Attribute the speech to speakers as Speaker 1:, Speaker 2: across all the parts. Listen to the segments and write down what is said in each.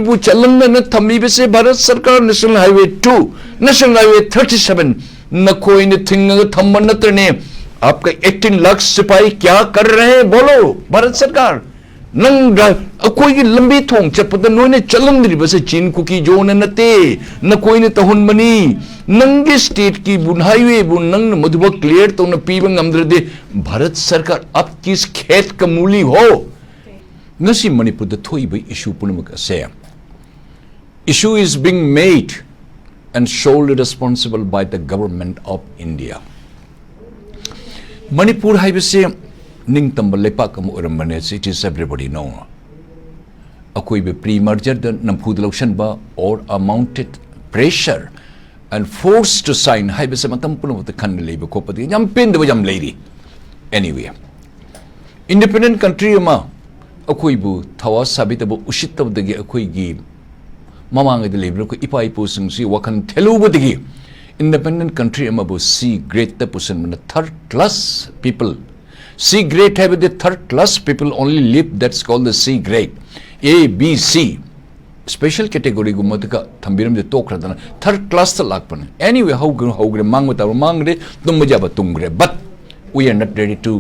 Speaker 1: bu chalan thammi se Bharat Sarkar National Highway 2 National Highway 37 nakoi ne thinga thamman natrne आपका 18 लाख सिपाही क्या कर रहे हैं बोलो भारत सरकार नंग कोई की लंबी थोंग चपद नोने चलंद्री बसे चीन कुकी जो नते न कोई ने तहुन बनी नंगे स्टेट की बुन हाईवे बुन नंग मधुबा क्लियर तो न पीबंग अमद्रदे भारत सरकार अब किस खेत का मूली हो ngasi manipur da thoi bai issue punamuk ase issue is being made and solely responsible by the government of India. Manipur haibase ning tambal lepak am urambane it is everybody know akoi be pre-merger the nampud election ba or a mounted pressure and forced to sign haibase matam puno the khan lebe ko pati jam pen de jam lady anyway independent country ma akoi bu thawa sabitabu ushittabdagi akoi gi mamang de lebre ko ipai posing si wakan thelubudagi independent country amabu C grade the person third class people C grade have the third class people only live that's called the C grade A B C special category gumatka thambiram de tokradana third class ta lakpan anyway how gre mangre tumjaba tungre but we are not ready to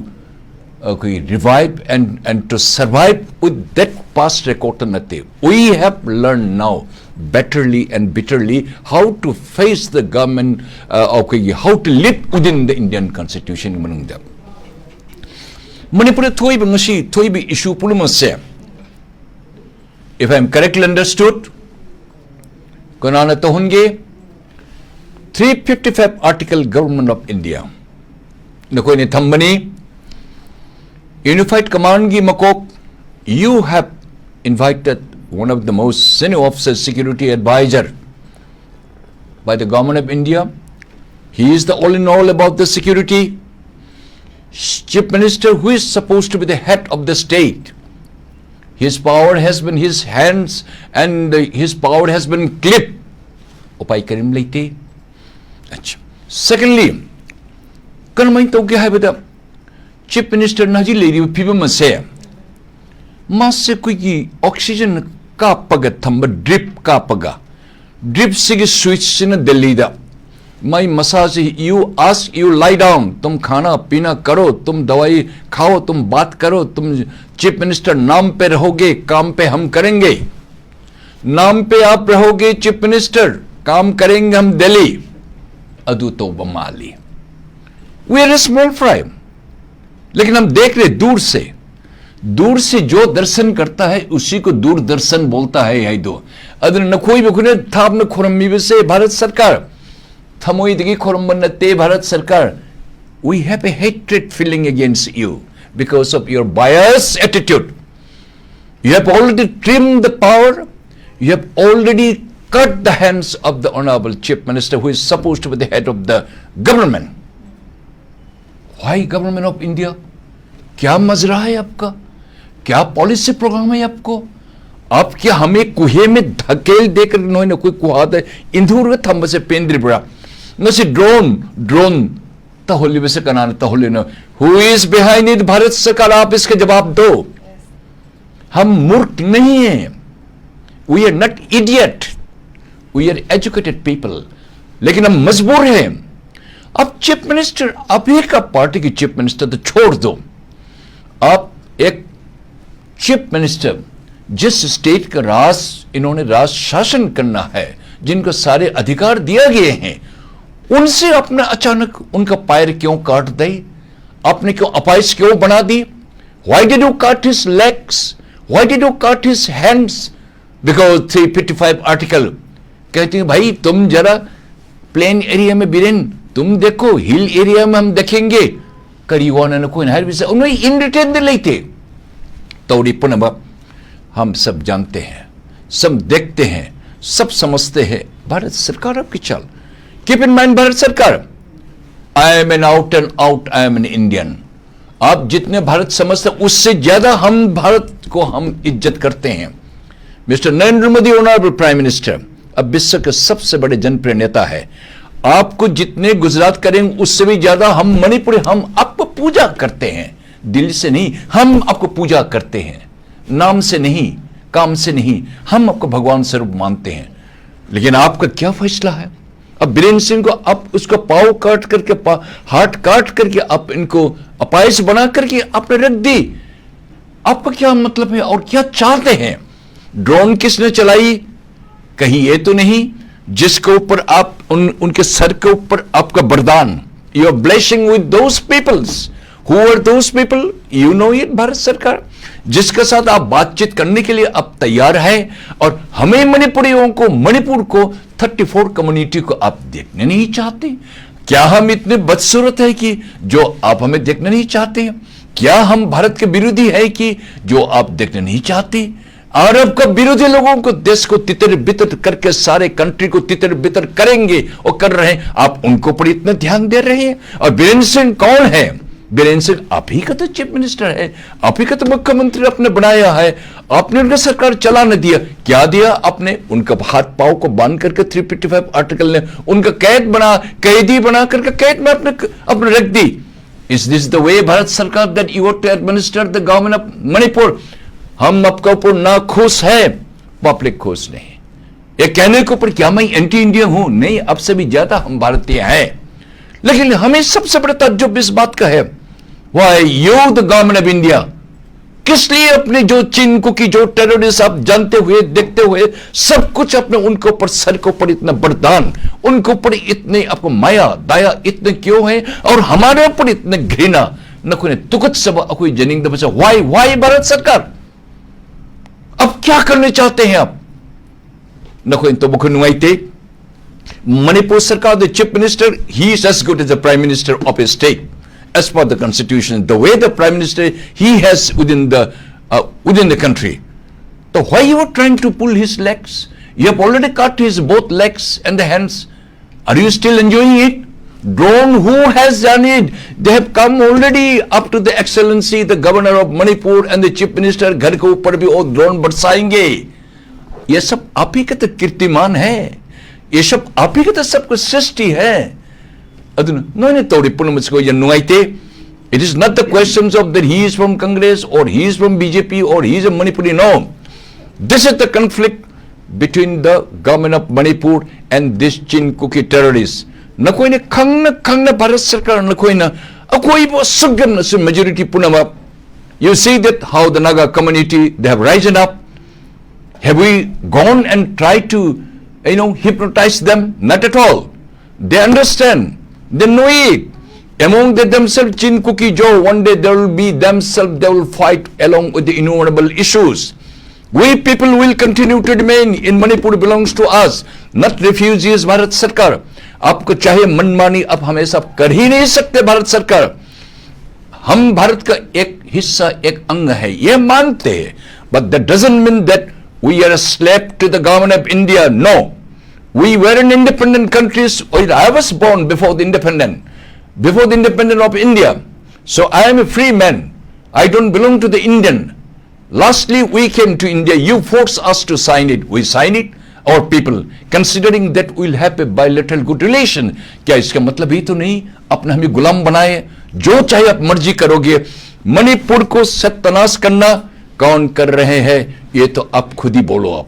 Speaker 1: revive and to survive with that past record nate we have learned now betterly and bitterly how to face the government how to live within the Indian constitution manungda manipur thoi ngasi thoi bi issue puluma se if I am correctly understood konana to hunge 355 article government of India nakoi ne thambani Unified Command gi makok you have invited one of the most senior officers security advisor by the government of India. He is the all in all about the security. Chief Minister who is supposed to be the head of the state. His power has been his hands and his power has been clipped. Upai karim leite. Secondly, kanmai to ge haibada Chief Minister Naji lady people must say masse kuigi oxygen kapaga thamba drip kapaga drip sig switch in Delhi da my massage you ask you lie down tum khana pina karo tum dawai khao tum baat karo tum Chief Minister naam pe rahoge काम पे हम करेंगे नाम पे आप रहोगे Chief Minister काम करेंगे हम दिल्ली अदू तो बमाली we are a small fry लेकिन हम देख रहे दूर से जो दर्शन करता है उसी को दूरदर्शन बोलता है यही दो अदर न कोई बखुने थाप न खुरम्मी से भारत सरकार थमोई दगी खुरम्बनते भारत सरकार we have a hatred feeling against you because of your biased attitude you have already trimmed the power you have already cut the hands of the honorable Chief Minister who is supposed to be the head of the government. Why government of India? क्या मजरा है आपका क्या policy programme है आपको आप क्या हमें कुहे में धकेल देकर इन्होंने कोई कुहाद है इंदूर थंब से पेंद्री पड़ा नसी ड्रोन तहोली वैसे कनान तहोली न who is behind it Bharat सरकार आप इसके जवाब दो हम मूर्ख नहीं हैं we are not idiot we are educated people लेकिन हम मजबूर हैं अब चीफ मिनिस्टर आप एक पार्टी की चीफ मिनिस्टर तो छोड़ दो आप एक चीफ मिनिस्टर जिस स्टेट का इन्होंने राज शासन करना है जिनको सारे अधिकार दिए गए हैं उनसे अपना अचानक उनका पैर क्यों काट दे आपने क्यों अपाइस क्यों बना दी why did you cut his legs why did you cut his hands because 355 article कहते हैं भाई तुम जरा प्लेन एरिया में बिरेन तुम देखो हिल एरिया में हम देखेंगे करीवाना कोई हर विषय उन्हें इन रिटर्न दे लेते तौड़ी पुनः हम सब जानते हैं सब देखते हैं सब समझते हैं भारत सरकार आपकी चाल कीप इन माइंड भारत सरकार I am an out and out I am an Indian आप जितने भारत समझते उससे ज्यादा हम भारत को हम इज्जत करते हैं mister Narendra Modi honourable prime minister अब विश्व के सबसे बड़े जनप्रिय नेता है आपको जितने गुजरात करेंगे उससे भी ज्यादा हम मणिपुर हम आपको पूजा करते हैं दिल से नहीं हम आपको पूजा करते हैं नाम से नहीं काम से नहीं, हम आपको भगवान स्वरूप मानते हैं। लेकिन आपका क्या फैसला है? अब बीरेंद्र सिंह को आप उसका पाव काट करके, हाथ काट करके आप इनको अपाइस बना करके आपने रख दी। आपका क्या मतलब है और क्या चाहते हैं? ड्रोन किसने चलाई? कहीं ये तो नहीं जिसके ऊपर आप उनके सर के ऊपर आपका वरदान, you are blessing with those peoples. Who are those people? You know it, Bharat सरकार, जिसके साथ आप बातचीत करने के लिए आप तैयार हैं। और हमें मणिपुरियों को, मणिपुर को 34 कम्युनिटी को आप देखने नहीं चाहते? क्या हम इतने बदसूरत है कि जो आप हमें देखने नहीं चाहते? क्या हम भारत के विरोधी है कि जो आप देखने नहीं चाहते? अरब का विरोधी लोगों को, देश को तितर बितर करके, सारे कंट्री को तितर बितर करेंगे और कर रहे हैं, आप उनको पर इतना ध्यान दे रहे हैं। और बीरेंद्र सिंह कौन है? बीरेंद्र सिंह आप ही का तो चीफ मिनिस्टर है, आप ही का तो मुख्यमंत्री आपने बनाया है, आपने उनका सरकार चला न दिया। क्या दिया आपने? उनका हाथ पाव को बांध करके 355 आर्टिकल ने उनका कैदी बना करके कैद में अपने रख दी। Is this the way Bharat Sarkar that you want to administer the government of Manipur? हम आपका ऊपर ना खुश है, पब्लिक खुश नहीं। ये कहने के ऊपर क्या मैं एंटी इंडिया हूं? नहीं, अब से भी ज्यादा हम भारतीय हैं। लेकिन हमें सबसे बड़ा ताज्जुब इस बात का है, why you the government of India, किस लिए अपने जो चिन्ह की जो टेररिस्ट आप जानते हुए देखते हुए सब कुछ अपने उनके ऊपर, सर के ऊपर इतना बरदान, उनके ऊपर इतने आपको माया दया इतने क्यों है? और हमारे ऊपर इतने घृणा न कोई तुकत सब कोई जनिंग द बचा। वाई भारत सरकार अब क्या करने चाहते हैं आप? न कोई तो मुख नुआईते मणिपुर सरकार, the chief minister, he is as good as the prime minister of a state as per the constitution, the way the prime minister he has within the country. So why you are trying to pull his legs? You have already cut his both legs and the hands. Are you still enjoying it? Drone, who has done it? They have come already up to the excellency, the governor of Manipur and the chief minister, घर के ऊपर भी वो drone बरसाएंगे। ये सब आप ही का तो कीर्तिमान है, ये सब आप ही का तो सब कुछ सृष्टि है। It is not the questions of that he is from Congress or he is from BJP or he is a Manipuri. No, this is the conflict between the government of Manipur and this Chinkuki terrorists. न कोई ने खंग भारत सरकार न कोई ना कोई वो सगन से majority पुनः you see that how the Naga community they have risen up. Have we gone and tried to hypnotize them? Not at all. They understand. They know it. Among themselves, Chinkuki Joe, one day they will be themselves, they will fight along with the innumerable issues. We people will continue to remain in Manipur belongs to us, not refugees, Bharat Sarkar. आपको चाहे मनमानी आप हमेशा कर ही नहीं सकते भारत सरकार। हम भारत का एक हिस्सा, एक अंग है, ये मानते हैं, but that doesn't mean that we are a slave to the government of India. No. We were an independent countries. I was born before the independence of India. So I am a free man. I don't belong to the Indian. Lastly, we came to India. You forced us to sign it. We sign it. Our people, considering that we'll have a bilateral good relation. क्या इसका मतलब ही तो नहीं अपने हमें गुलाम बनाए, जो चाहे आप मर्जी करोगे। मणिपुर को सत्यानाश करना कौन कर रहे हैं ये तो आप खुद ही बोलो। आप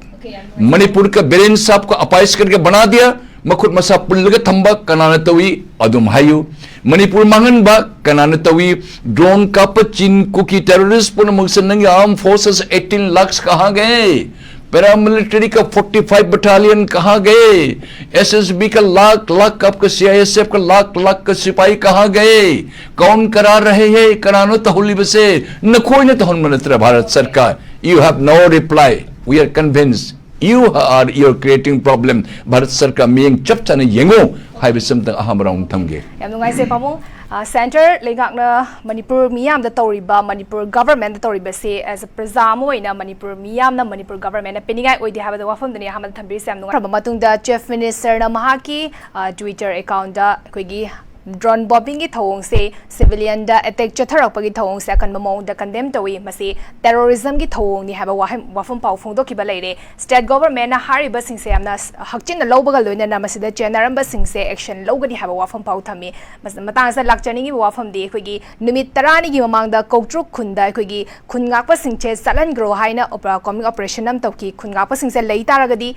Speaker 1: मणिपुर का बीरेंद्र साहब को अपाइस करके बना दिया, मखुद मसा पुल्लगा थंबा कनाना तवी अदुम हायु मणिपुर मांगनबा कनाना तवी ड्रोन का चिनकुकी टेररिस्ट पुन मुगसनंग आर्म फोर्सेस 18 लाख कहां गए? पैरामिलिट्री का 45 बटालियन कहां गए? एसएसबी का लाख आपका सीआईएसएफ का लाख का सिपाही कहां गए? कौन करा रहे हैं? करानो तहुली बसे न कोई न तहुन मनत्र भारत सरकार। You have no reply. We are convinced you're creating problem. Bharat Sarkar miyeng chapchana yengo haibe samtang ahamrang thamge.
Speaker 2: Yam nungai se pamung center lengak na Manipur miyam da toriba Manipur government da toriba se as a prezamo ina Manipur miyam na Manipur government na peningai oidi haba da wafam dani hamad thambir sam nungai matung da chief minister na mahaki Twitter account da koigi drone bombing की थौंग से civilian दा attack चथरक की थौंग से अकन ममों दा condemn Tawi मसी terrorism की थौंग नि हाबा वाफम पाउ फोंदोखिबा लेरे स्टेट गवर्नमेंट ना हारिबा सिंग से यामना हक्चिन लौबगा लोइना ना मसिदा चेनारंबा सिंग से एक्शन लौगनी हाबा वाफम पाउ थमी मतांग से लाक्चनी की वाफम दे अखोगी निमित तरानी की ममांग दा कौट्रुक खुंदा अखोगी खुनगाकपा सिंग चे चलन ग्रो हाइना कॉमिंग ऑपरेशन नम तौकी खुनगाकपा सिंग से लई तारगदी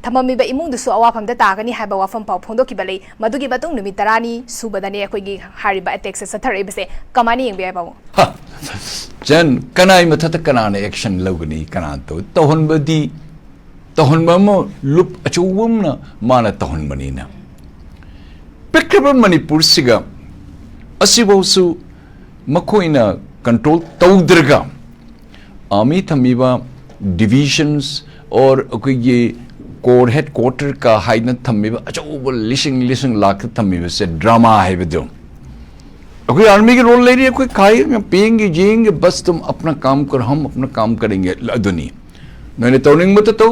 Speaker 2: थममीबा इमुंग दुसु अवाफम दा तागनी हाबा वाफम पाउ फोंदोखिबा लेई मदुगी बतुंग निमित तरानी सुबदनी अखोगी हारिबा अटैक से सथरइबसे कमानी यंग बाबू
Speaker 1: जन कनाई मथत कनाने एक्शन लौगनी कना तो हनबदी तहनबमो लुप अचौवमना माना तहनबनीना पिक्रब मणिपुर सिगा असिबोसु मखोइना कंट्रोल तौद्रगा आर्मी थमीबा डिविजन्स और ये कोर हेडक्वार्टर का हाइना थमीबा अचौब लिसिंग लाख थमीबा से ड्रामा है बदो कोई आर्मी की रोल ले रही है कोई खाएंगे पिएंगे जिएंगे बस तुम अपना काम करो हम अपना काम करेंगे अदुनी मैंने तौनिंग मत तो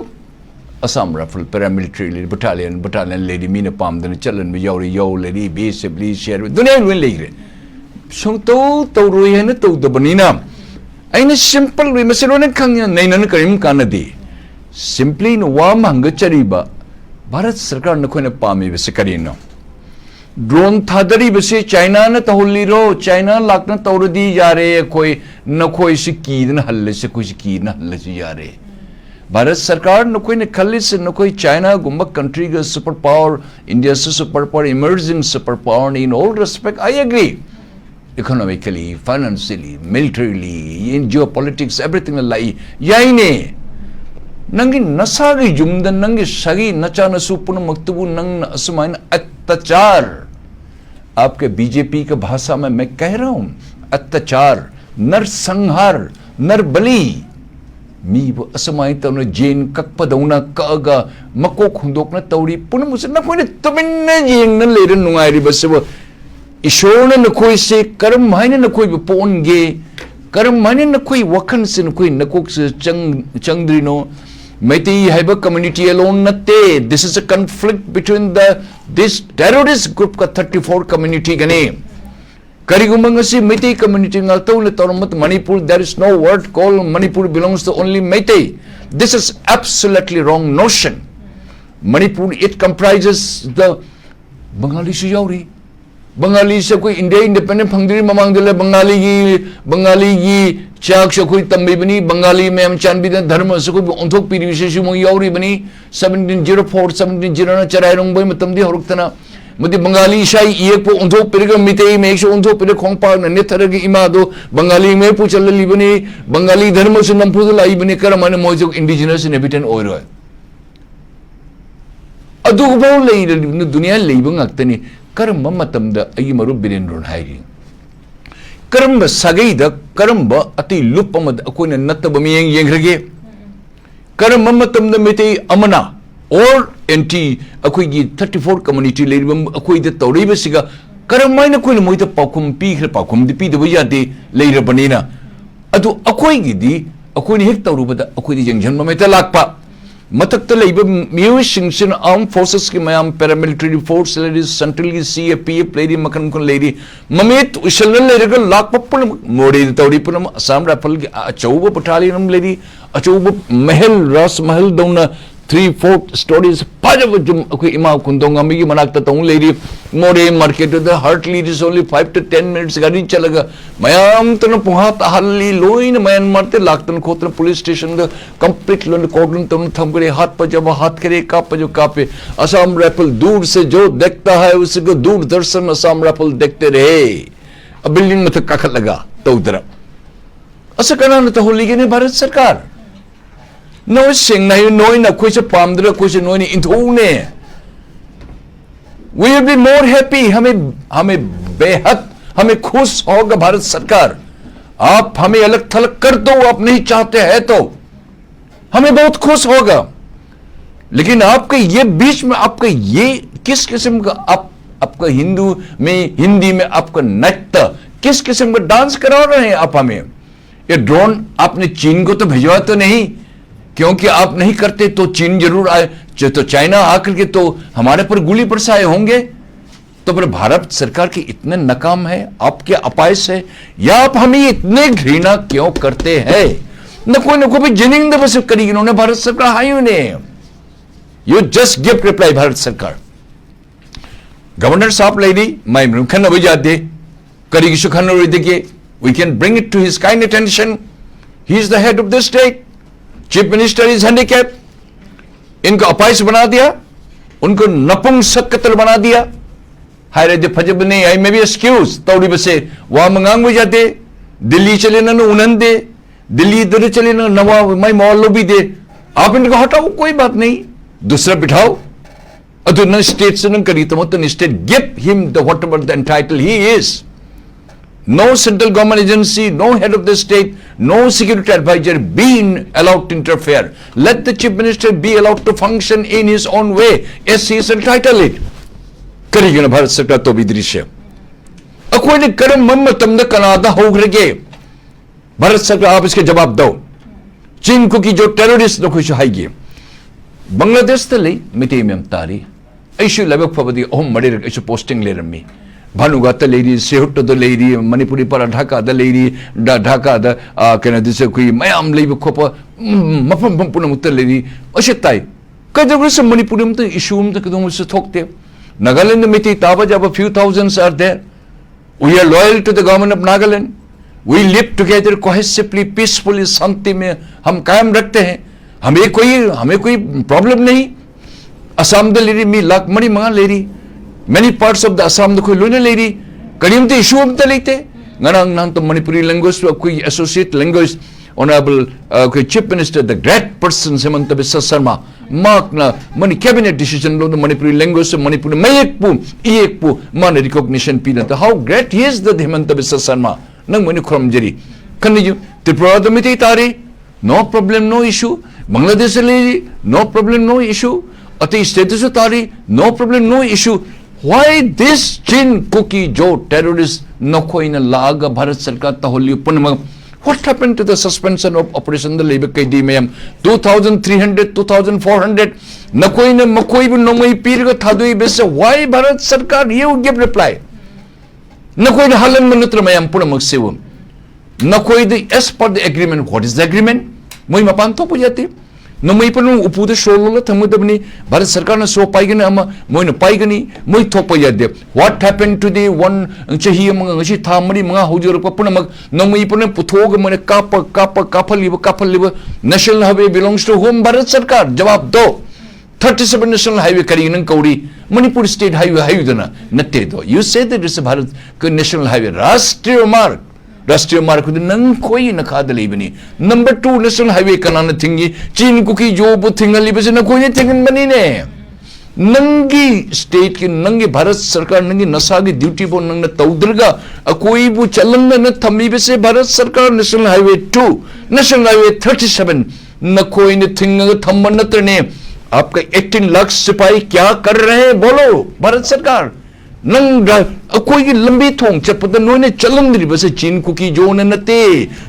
Speaker 1: असम राइफल पैरामिलिट्री बटालियन लेडी मीन पामदन चलन में यौ लेडी बेस पुलिस शेयर दुनिया में लेरे सो तो रोई है तो दबनीना अने सिंपल वे मसेलोने खंग नैनन करिम कानदी सिंपली न वाम हंग चरीबा भारत सरकार नखोने पामी बसे करिनो ड्रोन थादरी बसे चाइना न तहुलीरो चाइना लाकन तौरदी यारे कोई नखोई से कीदन हल्ले से कोई कीदन हल्ले से यारे भारत सरकार नकोई ने खल्ली से नकोई चाइना गुम्बा कंट्री का सुपर पावर इंडिया से super power emerging super power in all respect I agree economically financially militarily in geopolitics everything लाई याइने नंगी नसागी जुमदन नंगी सगी नचा नसु पुनमक्तबु नंग असमाइन अत्याचार आपके बीजेपी का भाषा में मैं कह रहा हूं अत्याचार नरसंहार नरबली मी वो असमाई तौन जेन ककपदौना कअगा मकोक हुंदोकना तौरी पुनमुसे नकोइने तमिन्ना जेंगना लेरे नुंगाइरिबसेबो ईश्वरने नकोइ से कर्म हाइने नकोइ पोनगे कर्म हाइने नकोइ वखन से नकोइ नकोक से चंगद्रिनो मैती हाइबा कम्युनिटी अलोन नते this is a conflict between this terrorist group का 34 कम्युनिटी गने Karigumangasi Meitei community ngaltau le toromat Manipur, there is no word called Manipur belongs to only Meitei. This is absolutely wrong notion. Manipur, it comprises the Bengali Sijauri. Bengali se koi India independent phangdiri mamang dile Bengali gi chak se koi tambi bani Bengali में हम चांद भी धर्म से कोई उन्थोक पीरी विशेष मुझे यावरी बनी 1704 1709 चराय रंग में तमदी हरुक्तना मुझे बंगाली ईसाई ये को उन्थोक पीरी मिते में एक से उन्थोक पीरी खोंगपार ने तरह की इमादो बंगाली में पूछल ली बनी बंगाली धर्म से नंपुदल आई बनी कर माने मौजूद इंडिजिनस इनहेबिटेंट ओर है अदुगबो ले दुनिया ले बंगक्तनी कर्म मतमद अई मरु बिरेंद्रन हाइरी कर्म सगैद कर्म अति लुपमद अकोइन नत्तब मियेंग येंग्रगे कर्म मतमद मिते अमना और एंटी अकोइगी 34 कम्युनिटी लेरिबम अकोइद तौरीबसिगा कर्म माइना कोइन मोइद पाकुम पीखर पाकुम दि पीदब यादे लेरबनीना अदु अकोइगिदी अकोइन हेक तौरुबदा अकोइदी जंगजन ममेता लाकपा मतक मियोसिंग आर्म फोर्सेस की ma'am paramilitary force lady central की CAPF लेडी मकन को लेडी ममेत उशल लेरग लाख पपुन मोड़ी तौड़ी पुनम असम राइफल की अचौब बटालियन लेडी अचौब महल रास महल दौना 3-4 स्टोरीज पाजब जुम अखु इमा कुंदोंगा मिगी मनाक तौं lady Moreh market the hardly is only 5 to 10 minutes गाड़ी चलगा मयाम तन पुहा तहल्ली लोइन म्यांमार ते लाक्तन खोतन पुलिस स्टेशन द कंप्लीट लन कोडन तन थमगरे हाथ पर जब हाथ करे कापे असम राइफल दूर से जो देखता है उसको दूरदर्शन असम राइफल देखते रहे अब बिल्डिंग में काख लगा तो उधर अस कना न तो होली के भारत सरकार नो सिंग ना नोई ना कोई से पामदर कोई से नोई ने इंथोने we will be more happy हमें बेहद हमें खुश होगा भारत सरकार आप हमें अलग थलग कर दो आप नहीं चाहते हैं तो हमें बहुत खुश होगा लेकिन आपके ये बीच में आपका ये किस किस्म का आपका हिंदी में आपका नृत्य किस किस्म का डांस करा रहे हैं आप हमें ये ड्रोन आपने चीन को तो भिजवा तो नहीं क्योंकि आप नहीं करते तो चीन जरूर आए तो चाइना आकर के तो हमारे पर गोली बरसाए होंगे तो फिर भारत सरकार के इतने नाकाम है, आपके अपायस है, या आप हमें इतने घृणा क्यों करते हैं? न कोई भी जिनिंग बस करी इन्होंने भारत सरकार हाई ने you just give reply Bharat सरकार गवर्नर साहब लेडी मैं खन जाते करी खन देखिए we can bring it to his kind attention he is the head of the state chief minister is handicap इनको अपाइस बना दिया उनको नपुंसक कत्ल बना दिया हायरे फजब नहीं आई मे बी एक्सक्यूज तौड़ी बसे वहां मंगांग जाते दिल्ली चले ना उनंदे दिल्ली इधर चले ना नवा मैं मॉल भी दे आप इनको हटाओ कोई बात नहीं दूसरा बिठाओ अदु न स्टेट से न करी तो state give him the whatever the entitle he is no central government agency no head of the state no security advisor being allowed to interfere let the chief minister be allowed to function in his own way as he is entitled it करेगी ना भारत सरकार तो भी दृश्य अखोने करम मतम the Kannada होग्रगे Bharat सरकार आप इसके जवाब दो चीन को की जो टेररिस्ट न खुश हाइगे बांग्लादेश तले मिटे में तारी ऐशु लगभग फबदी ओम मडे ऐशु पोस्टिंग ले रमी भानुगात लेरी सेहुट लेरी मणिपुरी पर ढाका लेरी ढाका कहीं कोई मैम लेब खोप मफम पुनमुत लेरी असे ताई कदरसे मणिपुरी इशू कदम थोकते नागालैंड मिटी ताब जब few thousands are there we are loyal to the government of Nagaland we live together cohesively peacefully शांति में हम कायम रखते हैं हमें कोई प्रॉब्लम नहीं असम लेरी मी लाख मणि मंगा लेरी many parts of the Assam the loina lady karimte issue amta leite ngarang nang to Manipuri language koi associate language honorable chief minister the great person Hemanta Biswa Sarma mark na mani cabinet decision lo the Manipuri language Manipuri mayekpu man recognition pina how great he is the Hemanta Biswa Sarma nang mani khrom jeri kaniju Tripura the miti tari no problem no issue Bangladesh lady no problem no issue ati status tari no problem no issue Why this Chin cookie Joe terrorist Nokoina Laga Bharat Sarkar Taholi Punama? What happened to the suspension of Operation the Labor KD Mayam 2,300, 2,400 Nakoina Makoi Nomai Pirga Tadui Besa? Why Bharat Sarkar? You give reply. Nakoina Halan Manutra Mayam Punamak Sivum. Nakoi the as per the agreement. What is the agreement? Moimapanto Pujati. No may pun upu the shola Tamudabni, but Sarkana so Paganama, Moina Pagani, Moitopayade. What happened to the one Chahi Tamari Manga Hujurupapunamak? No may pun Putoga Mona Kappa liver. National Highway belongs to whom? Bharat Sarkar. Jawab do. 37 National Highway Karinan Kauri, Manipur State Highway Hayudana, Natedo. You say that it's a Bharat National Highway. राष्ट्रीय मार्ग नंग कोई न खाद लेबनी number 2 national highway कनाना थिंगी चीन cookie जो बु थिंगली बसे न कोई थिंगन बनी ने नंगी स्टेट की नंगी भारत सरकार नंगी नशा की ड्यूटी बो नंग तौदरगा कोई बु चलन न थमी बसे भारत सरकार नेशनल हाईवे 2 नेशनल हाईवे 37 न कोई न थिंग थम्बन नत्रने आपका 18 लाख सिपाही क्या कर रहे हैं बोलो भारत सरकार नंग कोई की लंबी थोंग चपद नोने चलन दरी बसे चीन कुकी जो नते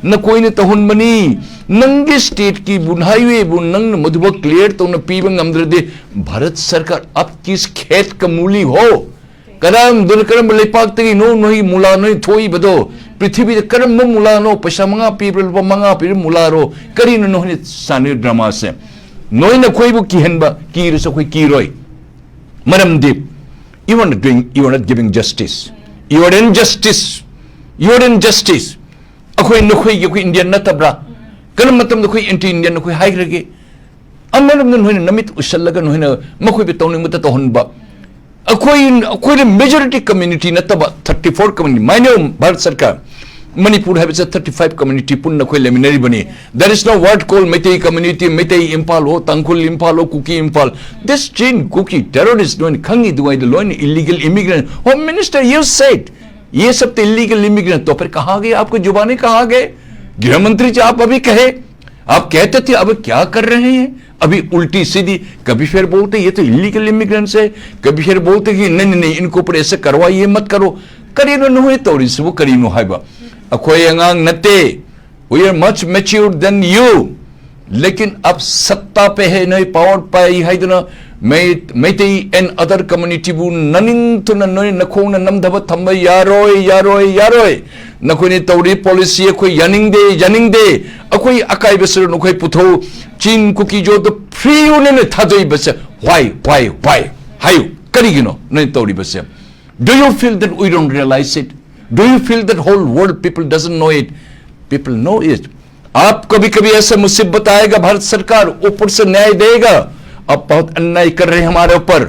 Speaker 1: न कोई ने तहुन बनी नंगे स्टेट की बुन हाईवे बुन नंग मधुबा क्लियर तो न पीबंग अमद्र दे भारत सरकार अब किस खेत का मूली हो करम दुन करम लेपाक तगी नो नोही मुला नोही थोई बदो पृथ्वी करम मुला नो पैसा मंगा पीबल मंगा पीर मुला रो करी न नोहने सानी ड्रामा से नोई न कोई बु किहनबा कीर से कोई कीरोय मरम दीप You are not giving justice. You are injustice. You are injustice. Akoi nukoi yukoi Indian natabra. Kanam matam nukoi anti-Indian nukoi hai rage. Amanam nukoi namit ushalaga nukoi na makoi betawning mata tohonba. Akoi the majority community nataba 34 community. Minor Bharat Sarkar. Manipur has a 35 community punna koi leminary bani. There is no word called Meitei community, Meitei Impal ho, Tangkul Impal ho, Kuki Impal. This Chin Kuki terrorist doing Kangi doing the loin illegal immigrant. Home Minister, you said ये सब तो illegal immigrant. तो फिर कहाँ गए आपको जुबानी कहाँ गए? गृह मंत्री जी आप अभी कहे आप कहते थे अब क्या कर रहे हैं अभी उल्टी सीधी कभी फिर बोलते ये तो इलीगल इमिग्रेंट्स है कभी फिर बोलते कि नहीं इनको ऊपर ऐसे करवाइए मत करो करी नो हुए तो वो करी नो है अखोई अंगांग नते we are much matured than you लेकिन अब सत्ता पे है नहीं पावर पाई है तो Meitei and other community bu naning to nanoi nakong namdaba thamba yaroi nakoi tauri policy akoi yaning de akoi akai besar nokoi putho chin kuki jo the free ne thadoi basa why hayu karigino nai tauri basa. Do you feel that we don't realize it? Do you feel that whole world people doesn't know it? People know it. आप कभी ऐसा मुसीबत आएगा भारत सरकार ऊपर से न्याय देगा. अब बहुत अन्याय कर रहे हैं हमारे ऊपर.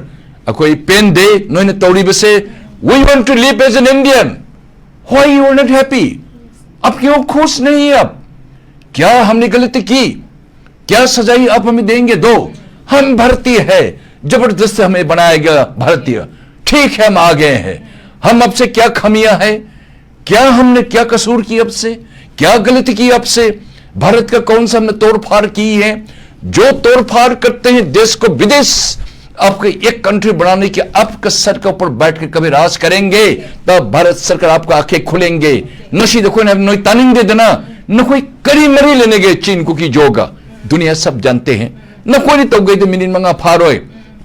Speaker 1: कोई पेन दे नोने तौड़ी बसे. We want to live as an Indian. Why you are not happy? अब क्यों खुश नहीं है आप? क्या हमने गलती की? क्या सजाई आप हमें देंगे? दो. हम भारतीय है. जबरदस्त हमें बनाया गया भारतीय. ठीक है हम आ गए हैं. हम आपसे क्या खामियां है? क्या हमने क्या कसूर की आपसे? क्या गलती की आपसे? भारत का कौन सा हमने तोड़फाड़ की है? जो तोड़फाड़ करते हैं देश को विदेश आपके एक कंट्री बनाने के आपके सर के ऊपर बैठ के कभी राज करेंगे तब भारत सरकार आपको आंखें खुलेंगे. नशी देखो ना नोई तानिंग दे देना न कोई करी मरी लेने गए चीन को की जोगा दुनिया सब जानते हैं न कोई नहीं तो गई तो मिनिन मंगा फारोए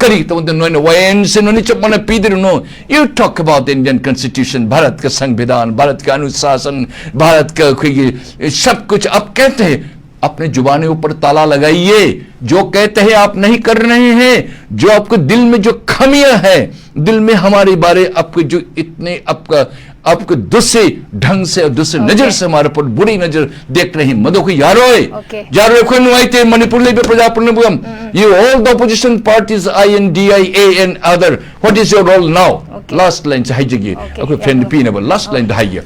Speaker 1: करी तो नोने वायन से नोने चप मने पीदर नो. You talk about the Indian constitution Bharat का संविधान भारत का अनुशासन भारत का कोई सब कुछ आप कहते हैं. अपने जुबाने ऊपर ताला लगाइए. जो कहते हैं आप नहीं कर रहे हैं. जो आपके दिल में जो खामियां है दिल में हमारे बारे आपके जो इतने आपको दूसरे ढंग से और दूसरे नजर से हमारे ऊपर बुरी नजर देख रहे हैं. मदो को यारोए कोई नुआइते मणिपुर ले प्रजापुर बुगम you all the opposition parties INDIA and other what is your role now? Last line से हाइजेगी कोई फ्रेंड पीने पर last line हाइजे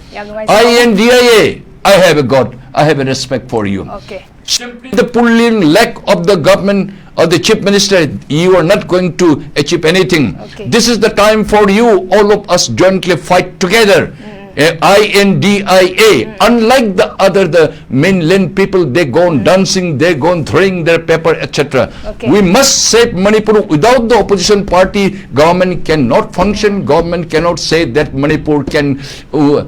Speaker 1: INDIA I have a God. I have a respect for you.
Speaker 2: Okay.
Speaker 1: Simply the pulling lack of the government or the chief minister, you are not going to achieve anything.
Speaker 2: Okay.
Speaker 1: This is the time for you, all of us jointly fight together. INDIA. Unlike the other, the mainland people, they go on dancing, they go on throwing their paper, etc.
Speaker 2: Okay.
Speaker 1: We must save Manipur. Without the opposition party, government cannot function. Government cannot say that Manipur can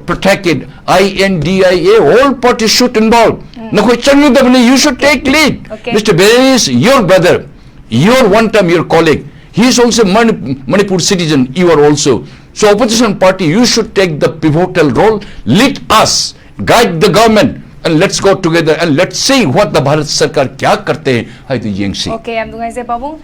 Speaker 1: protect it. INDIA, all parties should involve. You should take lead.
Speaker 2: Okay.
Speaker 1: Mr. Berry is your brother, your one time your colleague. He is also Manipur citizen. You are also. So opposition party, you should take the pivotal role. Lead us, guide the government, and let's go together and let's see what the Bharat Sarkar क्या करते हैं. हाय तो यंगसी.
Speaker 2: Okay, I'm doing this, Babu.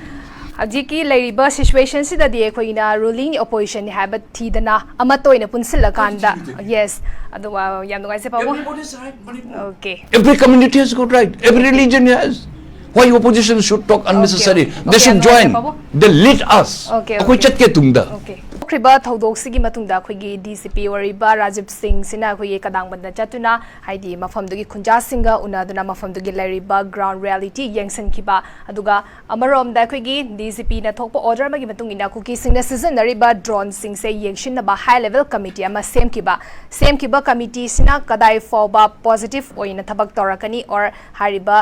Speaker 2: Abji ki lariba situation si da diye koi na ruling opposition ni habat thi da na amatoi na punsil kanda. Yes, adu yam doing this, Babu.
Speaker 1: Everybody's right, Manipur.
Speaker 2: Okay.
Speaker 1: Every community has got right. Every religion has. Why opposition should talk unnecessary?
Speaker 2: Okay.
Speaker 1: They should join.
Speaker 2: Babu.
Speaker 1: They lead us.
Speaker 2: Okay.
Speaker 1: अकोई चट के Tunga.
Speaker 2: Okay. ꯈ꯭ꯔꯤꯕ ꯊꯧꯗꯣꯛꯁꯤꯒꯤ ꯃꯇꯨꯡꯗ ꯑꯩꯈꯣꯏꯒꯤ DCP ꯑꯣꯏꯔꯤꯕ ꯔꯥꯖꯤꯕ ꯁꯤꯡꯁꯤꯅ ꯑꯩꯈꯣꯏꯒꯤ ꯀꯗꯥꯡꯕꯟꯗ ꯆꯠꯇꯨꯅ ꯍꯥꯏꯗꯤ ꯃꯐꯝꯗꯨꯒꯤ ꯈꯨꯟꯖꯥꯁꯤꯡꯒ ꯎꯅꯗꯨꯅ ꯃꯐꯝꯗꯨꯒꯤ ꯂꯩꯔꯤꯕ ꯒ꯭ꯔꯥꯎꯟ ꯔꯤꯌꯦꯂꯤꯇꯤ ꯌꯦꯡꯁꯤꯟꯈꯤꯕ ꯑꯗꯨꯒ ꯑꯃꯔꯣꯝꯗ ꯑꯩꯈꯣꯏꯒꯤ DCPꯅ ꯊꯣꯛꯄ ꯑꯣꯔꯗꯔ ꯑꯃꯒꯤ ꯃꯇꯨꯡ ꯏꯟꯅ ꯀꯨꯀꯤꯁꯤꯡꯅ ꯁꯤꯖꯤꯟꯅꯔꯤꯕ ꯗ꯭ꯔꯣꯟꯁꯤꯡꯁꯦ ꯌꯦꯡꯁꯤꯟꯅꯕ ꯍꯥꯏ ꯂꯦꯚꯦꯜ ꯀꯃꯤꯇꯤ ꯑꯃ ꯁꯦꯝꯈꯤꯕ ꯀꯃꯤꯇꯤꯁꯤꯅ ꯀꯗꯥꯏ ꯐꯥꯎꯕ ꯄꯣꯖꯤꯇꯤꯚ ꯑꯣꯏꯅ ꯊꯕꯛ ꯇꯧꯔꯛꯀꯅꯤ ꯑꯣꯔ ꯍꯥꯏꯔꯤꯕ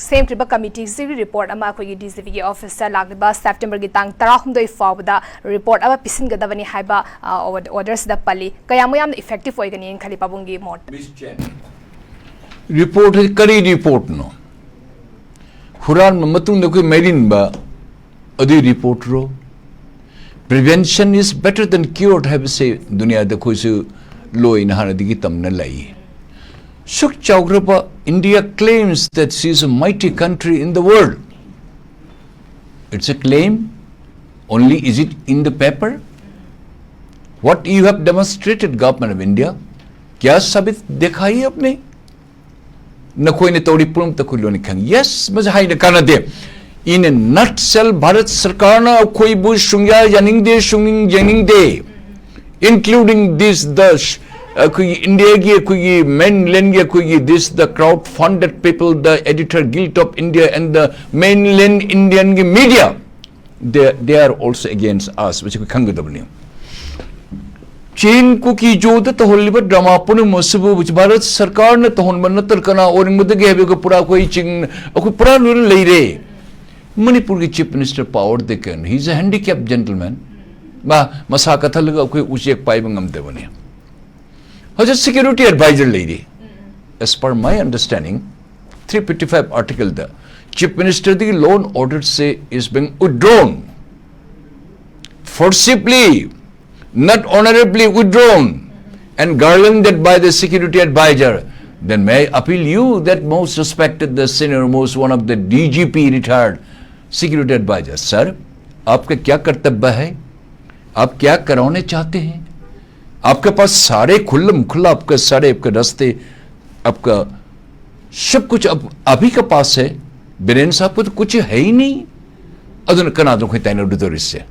Speaker 2: ꯁꯦꯝꯈꯤꯕ ꯀꯃꯤꯇꯤꯁꯤꯒꯤ ꯔꯤꯄꯣꯔꯠ ꯑꯃ ꯑꯩꯈꯣꯏꯒꯤ DCPꯒꯤ ꯑꯣꯐꯤꯁꯇ ꯂꯥꯛꯂꯤꯕ ꯁꯦꯞꯇꯦꯝꯕꯔꯒꯤ ꯇꯥꯡ 19 ꯐꯥꯎꯕꯗ ꯔꯤꯄꯣꯔꯠ ꯑꯃ पिसिनगदबनी हाइबा ऑर्डर्स द पल्ली कयामु याम इफेक्टिव होइगनी खली पाबुंगी मोट
Speaker 1: रिपोर्ट करी रिपोर्ट नो हुरान मतुंग कोई मेरिन बा अदि रिपोर्ट रो prevention is better than cured have say दुनिया द कोई सु लो इन हान दिगी तमन लाई सुख चौग्रबा India claims that she is a mighty country in the world. It's a claim. Only is it in the paper? What you have demonstrated, government of India? क्या साबित दिखाई आपने? न कोई ने तोड़ी पुरम तक कोई लोग नहीं खाएंगे. Yes, मुझे हाई न करना दे. In a nutshell, भारत सरकार ना कोई बुझ शुंग्या जनिंग दे, including this कोई इंडिया की कोई mainland की कोई this the crowd funded people, the editor guild of India and the mainland Indian की media. They are also against us, which we can't get up. चीन को की जो तो होली पर ड्रामा पुने मसबू which भारत सरकार ने तो होन बनना तरकना और इन मुद्दे के है भी को पूरा कोई चिंग कोई पूरा लून ले रहे मणिपुर की चीफ मिनिस्टर पावर देकर he is a handicapped gentleman बा मसा कथा लगा कोई ऊँचे एक पाइप गमते बने हज़ार सिक्योरिटी एडवाइजर ले रही as per my understanding 355 article दा Chief Minister the law and order say is being withdrawn. Forcibly, not honorably withdrawn and garlanded by the security advisor, then may I appeal you that most respected the senior most one of the DGP retired security advisor. Sir, आपका क्या कर्तव्य है? आप क्या कराने चाहते हैं? आपके पास सारे खुल्लम खुल्ला आपके सारे आपके रास्ते आपका सब कुछ अब अभी के पास है. बीरेन साहब को तो कुछ है ही नहीं. अदुन कनादों को तैनात उड़दोरिस से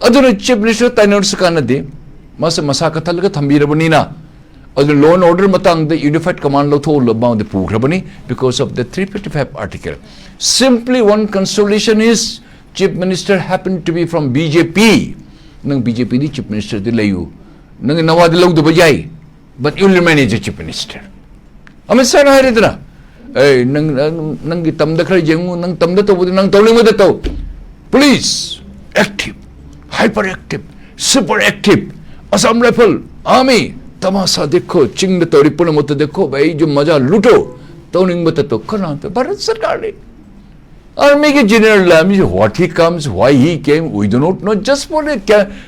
Speaker 1: अदुन चीफ मिनिस्टर तैनात से कहना दे मासे मसाका थलगा थंबीर बनी ना अदुन लॉ एंड ऑर्डर मतंग द यूनिफाइड कमांड लो थो लो बाउंड द पूरा बनी because of the 355 article. Simply one consolation is chief minister happened to be from BJP. Nang BJP di chief minister di layu nang nawad lag do bajai but you will remain as a chief minister. Amit sir na haridra eh nang tam da khari jengu nang tam da to nang tawling mo da to police active hyperactive super active Assam Rifle army तमाशा देखो चिंग तो report मत देखो भाई जो मजा लूटो तो नहीं मत तो करना तो भारत सरकार ने आर्मी के general I mean what he comes why he came we do not know just for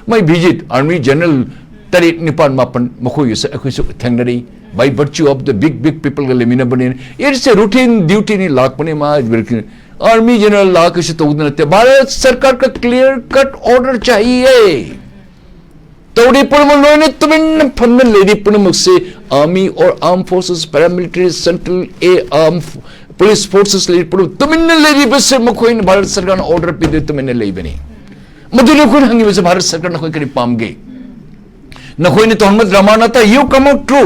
Speaker 1: my visit army general tarit nipan mapan mako yus akhisu thangari by virtue of the big people ga lemina bane it's a routine duty ni lak bane ma army general lak se to udnate Bharat सरकार का clear cut order चाहिए. तौड़ी पुरमलों ने तुम्हें फंडन lady पुरमक से army और arm forces paramilitary central arm police forces लेडी पुरम तुम्हें लेडी बस से मकोइन भारत सरकार ने ऑर्डर पे दे तुम्हें ले बनी मधुर कोई हंगी वैसे भारत सरकार ने कोई करीब पाम गई न कोई ने तो हम ड्रामा था यू कम आउट ट्रू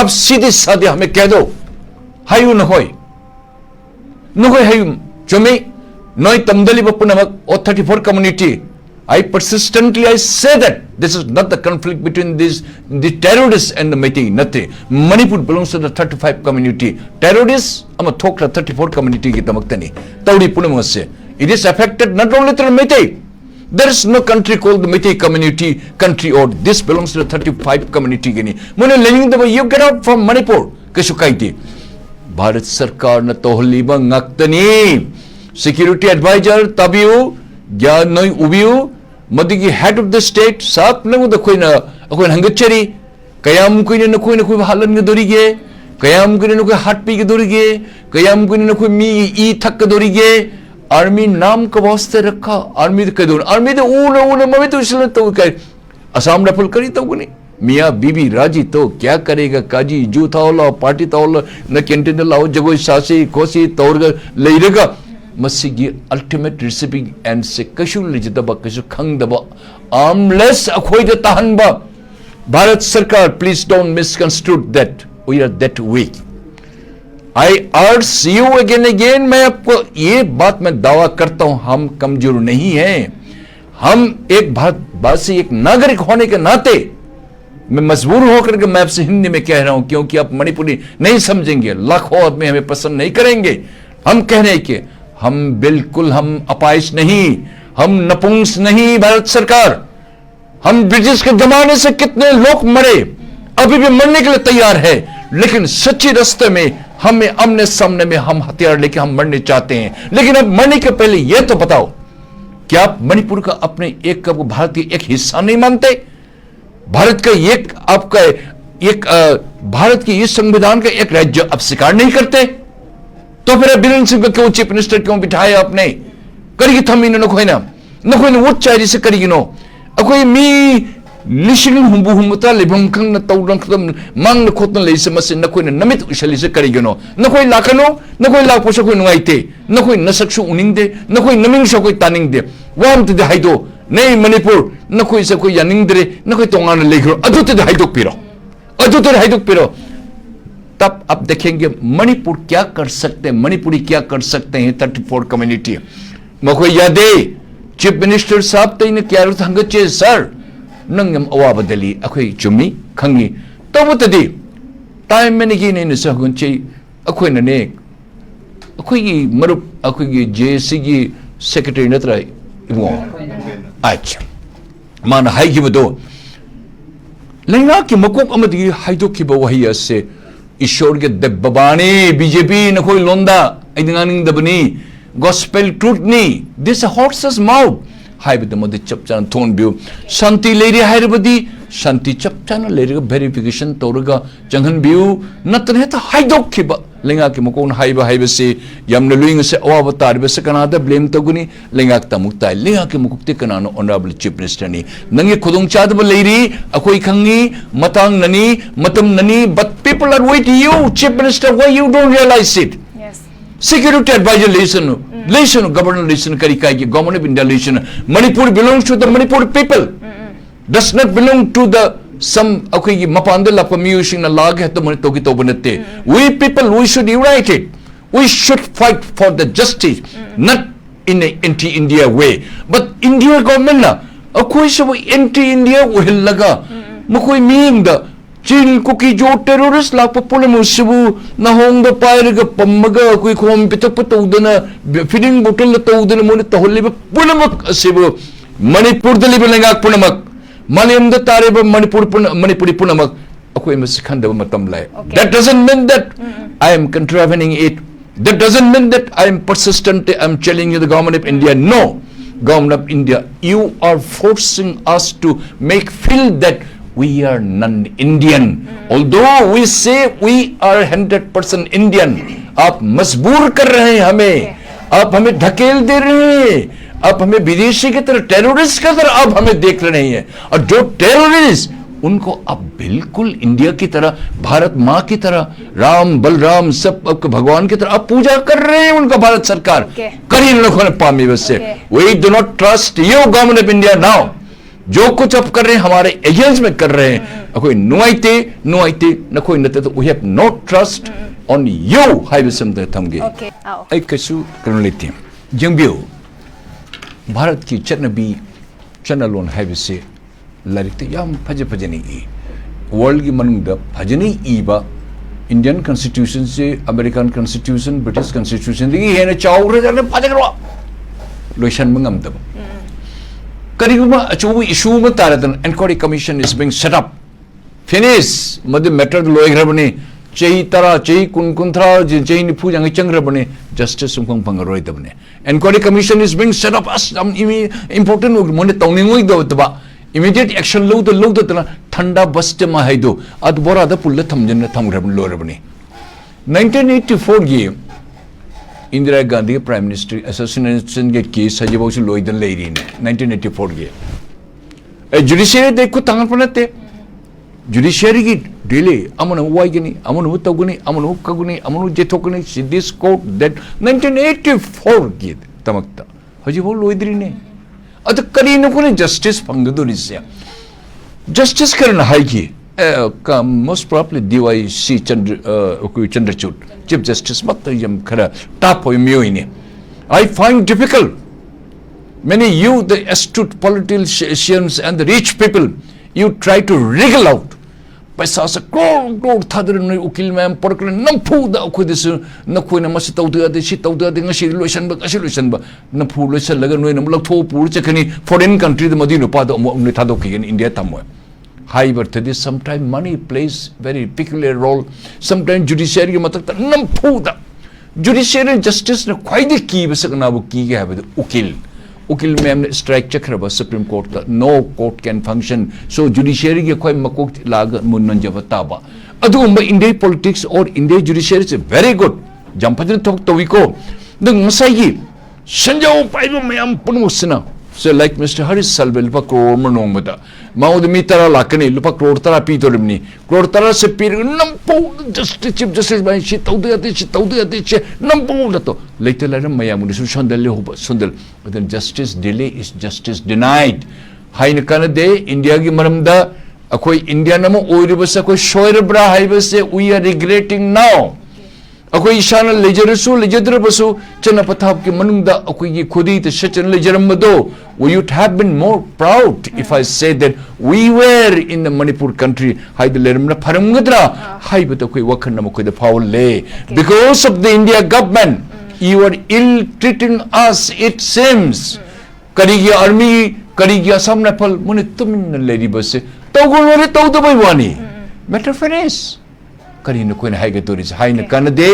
Speaker 1: अब सीधे साधे हमें कह दो हायू न कोई हायू जो मैं नॉय तमदली बपुन नमक और 34 community I persistently say that this is not the conflict between the terrorists and the Meitei. Nothing. Manipur belongs to the 35 community. Terrorists, I'm a talk 34 community ki tamaktani. Taudi punamase. It is affected not only to the Meitei. There is no country called the Meitei community country or this belongs to the 35 community gini. Mune learning the way you get out from Manipur. Kashukaiti. Bharat Sarkar na tohliba ngaktani. Security advisor tabiu या नई उबियो मदी की head of the state साफ नंग the कोई ना हंगचरी कयाम कोई न कोई हालन के दोरी गे कयाम कोई न कोई हाट पी के दोरी गे कयाम कोई न कोई मी ई थक के दोरी गे आर्मी नाम का वास्ते रखा आर्मी के दोर आर्मी तो ऊन मवे तो इसलिए तो कह असम राइफल करी तो नहीं मियाँ बीबी राजी तो क्या करेगा काजी जू था पार्टी था न कैंटीन लाओ जगो सासी कोसी तौर ले रहेगा मसीगी अल्टीमेट रिसिपिंग एंड से कशु लिजदबा कशु खंगदबा आर्मलेस अखोई द तहनबा भारत सरकार please don't misconstrue that we are that weak. I urge you again मैं आपको ये बात मैं दावा करता हूं हम कमजोर नहीं हैं. हम एक भारतवासी एक नागरिक होने के नाते मैं मजबूर होकर के मैं आपसे हिंदी में कह रहा हूं क्योंकि आप मणिपुरी नहीं समझेंगे लाखों आदमी हमें पसंद नहीं करेंगे. हम कह रहे हैं कि हम बिल्कुल हम अपाइश नहीं हम नपुंस नहीं भारत सरकार. हम ब्रिटिश के जमाने से कितने लोग मरे अभी भी मरने के लिए तैयार है लेकिन सच्ची रास्ते में हमें आमने सामने में हम हथियार लेके हम मरने चाहते हैं. लेकिन अब मरने के पहले यह तो बताओ क्या आप मणिपुर का अपने एक भारत का एक हिस्सा नहीं मानते? भारत का एक आपका एक भारत के इस संविधान का एक राज्य आप स्वीकार नहीं करते तो फिर बीरेन सिंह को क्यों चीफ मिनिस्टर क्यों बिठाया आपने? करिए थमी न कोई ना वो चाहिए से करिए नो अकोई मी लिशिंग हुंबु हुंबता लेबम खंग न तौरं खदम मांग न खोतन लेसे मसे न कोई नमित उशली से करिए नो न कोई लाखनो न कोई लाख पोषो कोई नुआइते न कोई नसक्सु उनिंग दे न कोई नमिंग सो कोई तानिंग दे वाम ते हाइदो नहीं मणिपुर न कोई से कोई यानिंग दरे न कोई तोंगान लेखरो अदु ते हाइदो पिरो तब आप देखेंगे मणिपुर क्या कर सकते हैं मणिपुरी क्या कर सकते हैं 34 कम्युनिटी. मको यादे चीफ मिनिस्टर साहब तैने क्या हंगचे सर नंगम अवाबदली अखोई चुमी खंगी तबुतदी टाइम में नहीं ने सहगुनचे अखोई ने अखोई मरुप अखोई जेसी की सेक्रेटरी नत्रा इबो अच्छा मान हाई की बदो लेंगा की मकोक अमदी हाइदो की बवही से ईश्वर के दब्बाने बीजेपी न कोई लोंदा Idinganing the Bani, gospel truth ni, this a horse's mouth. High with the mother chapchan tone view. Shanti lady Hyderabadi, Shanti chapchan, lady verification, Toraga, Jangan view, nothing had a high dog keeper. Lingak Mokon Haiba Hibasi, Yamnaling se Avatar, Besakanada, blame Toguni, Lingak Tamutai, Lingak Muktikanano, Honorable Chief Minister ni. Nangi Kudung Chadaba lady, Akoi Kangi, Matang Nani, Matam Nani, but people are waiting you, Chief Minister, why you don't realize it?
Speaker 2: Yes.
Speaker 1: Security advisor listen, governor listen, Karikai, government of India listen. Manipur belongs to the Manipur people. Does not belong to the some okay mapandala pamusing na lag hato manitogi to banate. We people, we should unite it. We should fight for the justice, not in a anti-India way. But India government na, akoi sa anti-India uhil laga. Makoi meaning the Chin cookie jo terrorist la popula musibu na hong the pyre pamaga kui kom pitaputudana feeding bottle to mona taholi punamak sibu Manipur the libelangak punamak Maniam the Tariba Manipuri punamak akoi masikanda matamlai. That doesn't mean that I am contravening it. That doesn't mean that I am persistent. I am challenging the government of India. No, government of India, you are forcing us to make feel that we are non-Indian. Although we say we are 100% Indian, आप मजबूर कर रहे हैं हमें, आप हमें धकेल दे रहे हैं, आप हमें विदेशी की तरह टेररिस्ट की तरह आप हमें देख रहे हैं, और जो टेररिस्ट उनको आप बिल्कुल इंडिया की तरह, भारत माँ की तरह, राम बलराम सब भगवान की तरह आप पूजा कर रहे हैं उनका भारत सरकार करी लोगों ने पामी बस से. We do not trust you government of India now. जो कुछ आप कर रहे हैं हमारे एजेंट्स में कर रहे हैं कोई नुआइते न कोई नते तो we have no trust on you हाई विसम ते थमगे आई कछु करन लेते हैं जंबियो भारत की चनबी चनलोन हाई विसे लारिते याम फजनी ई वर्ल्ड की मनुंग द फजनी ईबा इंडियन कॉन्स्टिट्यूशन से अमेरिकन कॉन्स्टिट्यूशन ब्रिटिश कॉन्स्टिट्यूशन दी हेने चाउरे जने फजगरो लोशन मंगम दब Kariguma achubu issue में तारतन inquiry commission is being set up. Finish Madhya matter लोग रबने चाहिए तारा चाहिए कुंथरा चाहिए निपु जंगे चंग रबने justice उनको पंगरोई तबने. Inquiry commission is being set up as important लोग मोने तौनिंगों इधर तबा immediate action लो तो तना ठंडा बस्ते में है दो अद बोरा अद पुल्ले थमजन थम रबने लो रबने. 1984 ये Indira Gandhi prime minister association के केस है जो लोइदन ले रही ने 1984 के जुडिशियरी देखो तंगन पनते जुडिशियरी की डिले अमन वाइगनी अमन तगुनी अमन कगुनी अमन जेथोकनी दिस कोर्ट दैट 1984 के तमकता हजी वो लोइदरी ने अत करी न कोने जस्टिस फंगदो रिसे जस्टिस करना है की most probably DYC Chandrachud, Chief Justice, I find difficult. Many you, the astute politicians and the rich people, you try to wriggle out. पैसा से करोड़ थादर ने उकिल में पड़कर नंफू दा उखो दिस नखो ने मस्त तौदे दिस तौदे दिन सिलुएशन ब नंफू लोशन लगा नोय नम लथो पुर चखनी फॉरेन कंट्री द मदी नुपा द ने थादो की इंडिया तमो However, sometimes money plays very peculiar role. Sometimes judiciary मतलब नंफूदा judiciary justice ने ख्वाइदे की बस कना वो की क्या है उकिल में हमने strike चक्र बस Supreme Court का no court can function. So judiciary के ख्वाइ मकोक लाग मुन्नन जबता बा. अदुम India politics और India judiciary is very good. जंपजन तो विको द मसाई संजाओ पाइबो में हम पुनमुसना. So like Mr. Haris Salve lupa crore manong mata maud mitara lakani lupa crore tara pitorimni crore tara se pir nampo justice chief justice by she taude ati nampo dato later mayam su shandal hoba sundal but then justice delay is justice denied hain kana de India gi maramda akoi India namo oiribasa ko shoir bra haibase we are regretting now. अकोई ईशान लेजर बसु चना पथाप के मनुंगदा अकोई खुदी ते Sachan लेजरम मदो we would have been more proud if I said that we were in the Manipur country haid lermna pharamgadra hai but अकोई वखन नम कोई द फाउल ले because of the India government you are ill treating us it seems करिगी army करिगी असम नेपाल मुने तुम लेरी बसे तौगुल रे तौ दबै वानी matter fairness करी न कोई हाई के तोरी हाई न कन दे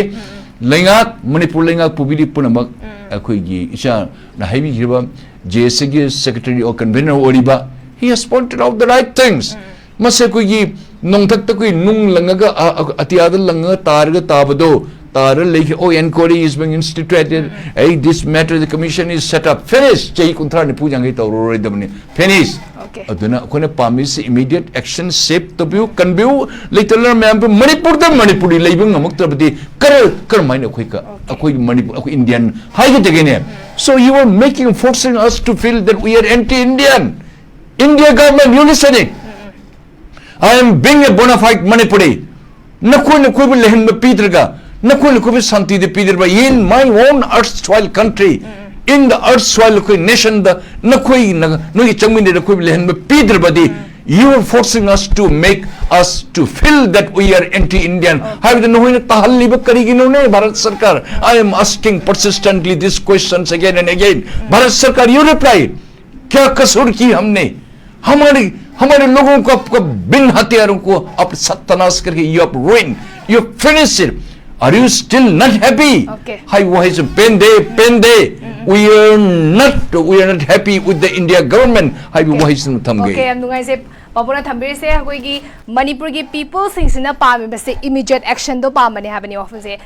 Speaker 1: Lengat Manipur Lengat Pubidi Punamak Akuigi Isha Nahibi Hiba JSG Secretary or Convener Oriba, he has pointed out the right things. Masekuigi Nongtakui Nung Langaga Atiada Langa Targa Tabado Tara Lake oh inquiry is being instituted. Hey, this matter the commission is set up. Finish. Jay Kuntrani Pujangita Roridamani. Finish.
Speaker 2: Okay.
Speaker 1: Aduna Kone Pamis immediate action shape the view can view later member Manipur the Manipuri labing a Muktabati Kermina quicker Manipur Indian high again. So you are making forcing us to feel that we are anti-Indian. India government, you listening? I am being a bona fide Manipuri. Nakun equivalent him the Peterga. Nakun equivalent Santi the Peter in my own erstwhile country. In the erstwhile nation, the Nakui Nui Chamini equivalent him Peter Badi. You are forcing us to make us to feel that we are anti-Indian. I am asking persistently these questions again and again. Bharat Sarkar, you reply. क्या कसूर की हमने हमारे लोगों को आपको बिन हथियारों को आप सत्यानाश करके you have ruined, you have finished it. Are you still not happy?
Speaker 2: Okay.
Speaker 1: Hi, why is pende? We are not happy with the India government. Hi, why is it thamge?
Speaker 2: Okay, I'm going to say. Papuna thambir se koi ki Manipur ki people sing sina pa me se immediate action do pa mane ha bani often se